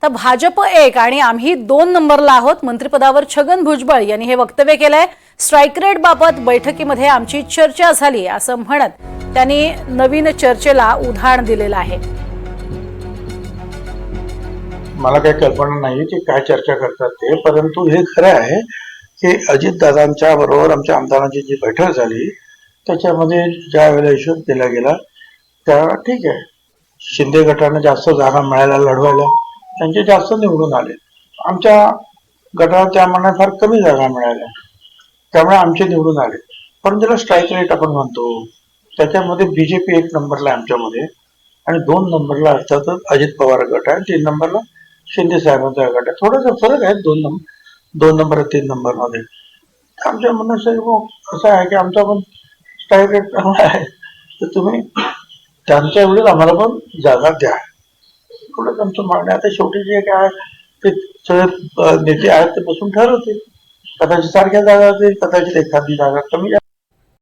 तर भाजप 1 आणि आम्ही 2 नंबरला आहोत, मंत्रिपदावर छगन भुजबळ यांनी हे वक्तव्य केलंय। स्ट्राइक रेट बाबत बैठकीमध्ये आमची चर्चा झाली असं म्हणत त्यांनी नवीन चर्चेला उधाण दिलेलं आहे। मला काही कल्पना नाही की काय चर्चा करतात ते, परंतु हे खरं आहे की अजितदादांच्या बरोबर आमच्या आमदारांची जी बैठक झाली त्याच्यामध्ये ज्या वेळेला इश्यू केला गेला त्यावेळेला ठीक आहे, शिंदे गटाने जास्त जागा मिळायला लढवायला त्यांचे जास्त निवडून आले, आमच्या गटाला त्या मनात फार कमी जागा मिळाल्या त्यामुळे आमचे निवडून आले। पण ज्याला स्ट्राईक रेट आपण म्हणतो त्याच्यामध्ये बीजेपी 1 नंबरला आमच्यामध्ये आणि 2 नंबरला अर्थातच अजित पवार गट आहे, 3 नंबरला शिंदे साहेबांचा गट आहे। थोडासा फरक आहे 2 नंबर 3 नंबर मध्ये। आमच्या म्हणणं असं आहे की आमचा पण स्ट्राईक रेट चांगला आहे, तर तुम्ही त्यांच्या वेळेस आम्हाला पण जागा द्या, एवढंच आमचं मागणं। आता शेवटी जे काय ते सगळे नेते आहेत ते बसून ठरवतील, कदाचित सारख्या जागा असतील, कदाचित एखादी जागा कमी